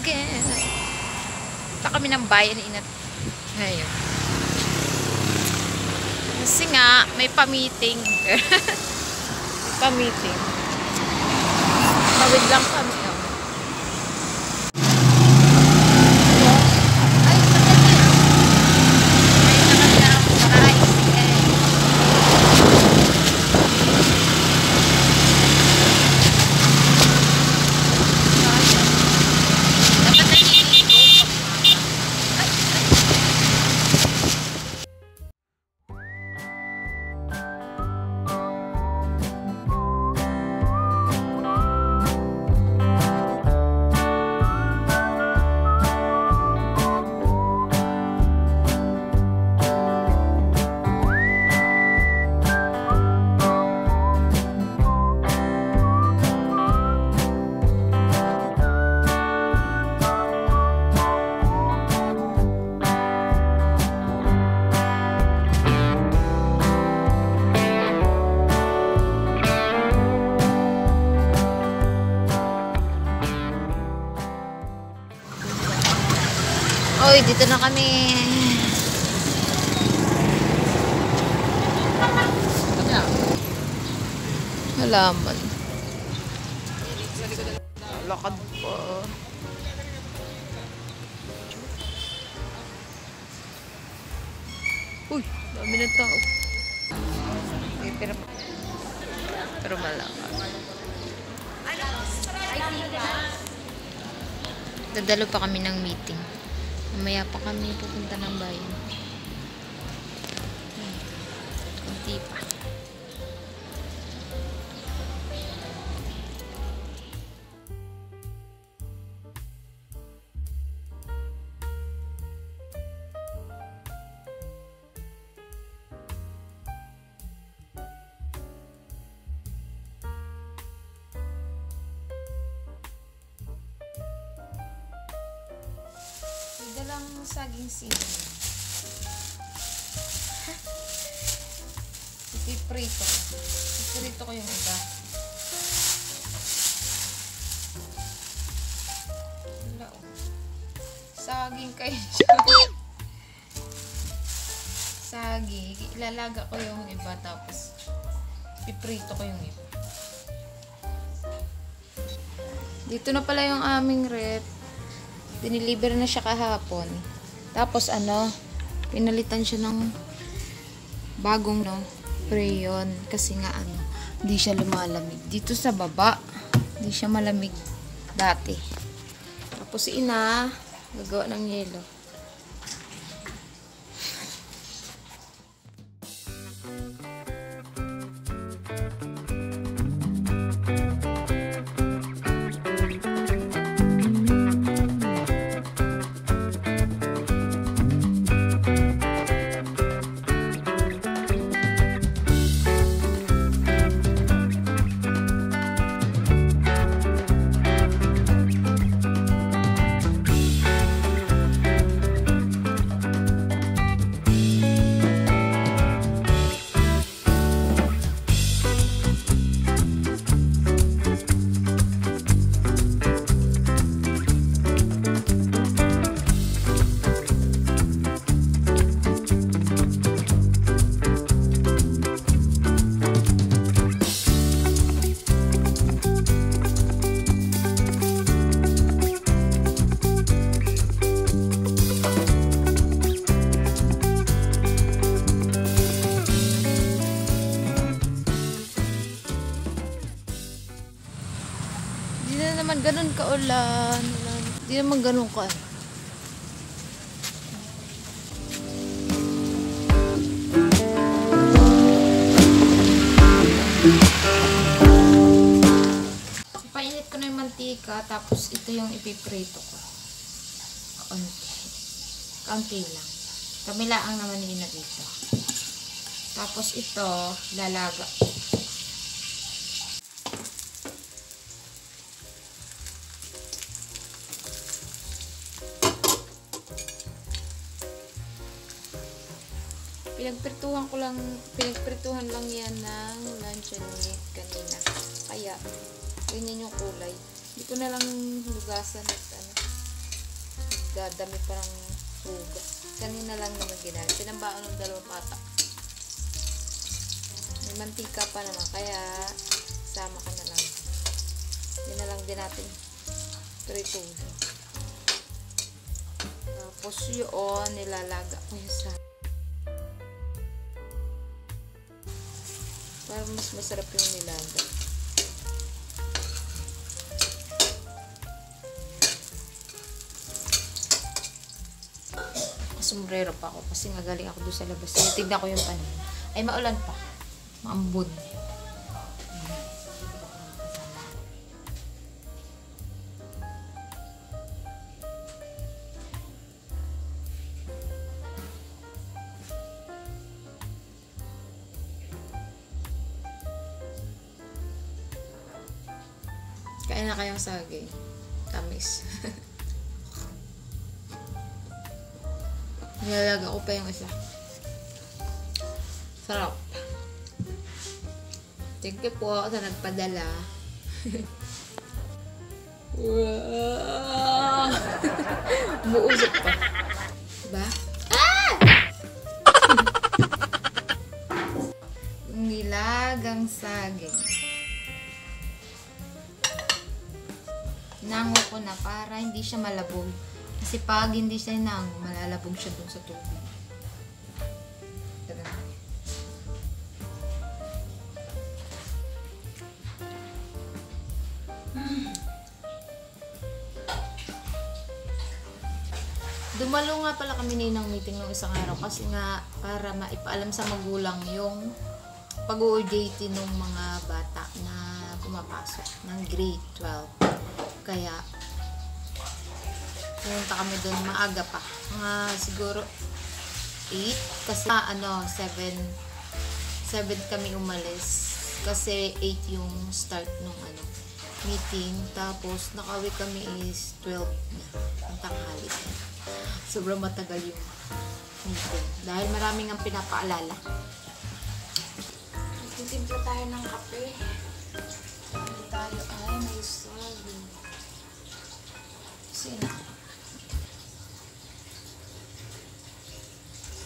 again. Punta kami ng bayan ni Inat. Ngayon. Kasi nga, may pa-meeting. May pa-meeting. Tawid lang kami. Oh. Oy, dito na kami. Halaman. Lakad pa. Uy, dami na tao. Pero malakad. Dadalo pa kami ng meeting. Mamaya pa kami pupunta ng bayan. Kunti pa. Dalang saging sili. Ipiprito. Ipiprito ko yung iba. Wala o. Saging kayo siya. Saging. Ilalaga ko yung iba tapos ipiprito ko yung iba. Dito na pala yung aming rep. Diniliver na siya kahapon. Tapos ano, pinalitan siya ng bagong rayon kasi nga ano, hindi siya lumalamig. Dito sa baba, hindi siya malamig dati. Tapos si Ina, gagawa ng yelo. Naman ganun kaulan. Hindi naman ganun ka. Painit ko na yung mantika, tapos ito yung ipiprito ko. Kaunti lang. Kamilaang naman yun na dito. Tapos ito, lalaga. Pinagprituhan lang yan ng luncheon meat kanina. Kaya, ganyan yung kulay. Hindi ko na lang lugasan at ano. Dadami pa ng hugas. Kanina lang naman ginagawa. Pinambaan ng 2 patak. May mantika pa naman, kaya sama ka na lang. Yun na lang din natin pritulo. Tapos yun, nilalaga ko yung sa para mas masarap yung nilaga. Sombrero pa ako kasi nga galing ako doon sa labas. Tignan ko yung panahon. Ay, maulan pa. Maambon. Kain na kayong saging. Tamis. Nilalaga ko pa yung isa. Sarap. Thank you po sa nagpadala. Wow! Buusok pa. Diba? Ah! Nilagang saging. Hinango ko na para hindi siya malabog. Kasi pag hindi siya hinango, malalabog siya dun sa tubig. Tara. Dumalo nga pala kami ng meeting ng isang araw kasi nga para maipaalam sa magulang yung pag-OJT ng mga bata na pumapasok ng grade 12. Kaya pumunta kami doon maaga pa. Mga siguro 8 kasi 7 kami umalis kasi 8 yung start nung meeting. Tapos nakauwi kami is 12 na ang tanghali. Sobrang matagal yung meeting dahil maraming ang pinapaalala. Titimpla tayo ng kape. Tayo ay may saging. Sino?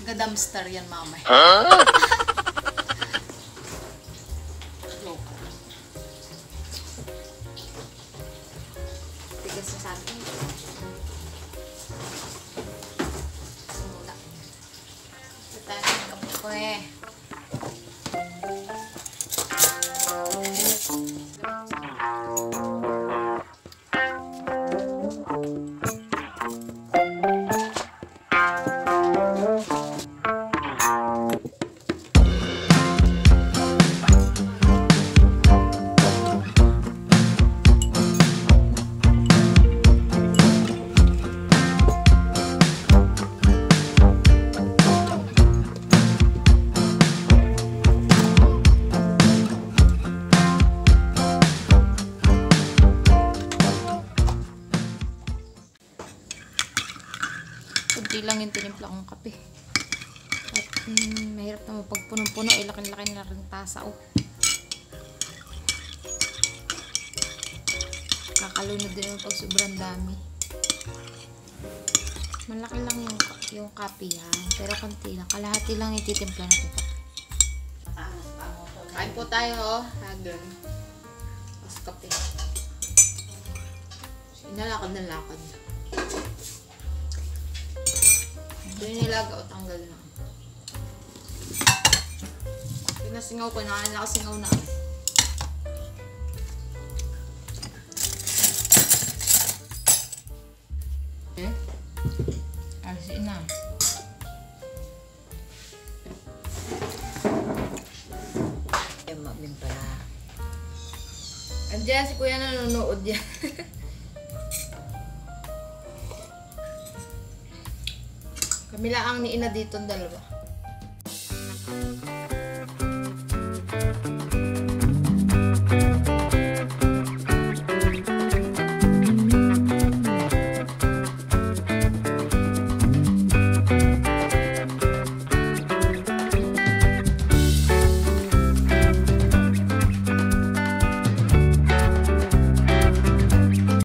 Gadamstar yan, mama. Huh? Tigas na sa atin. Simula. Ito tayo ng kape ko eh. Kunti lang yung tinimpla kong kape. At mahirap naman pag punong-puno, laki-laki na rin tasa. Kakalunod din yung pag sobrang dami. Malaki lang yung kape yan. Pero kunti lang. Kalahati lang ititimpla natin kape. Kain po tayo, Hagen. Mas kape. Inalakad na lakad. Doon nilaga o tanggal na. Pinasingaw ko na. Nakasingaw na. Okay. Alisin na. Mamin pala. Andiyan si kuya nanonood yan. Kami lang ang ni ina dito, 2.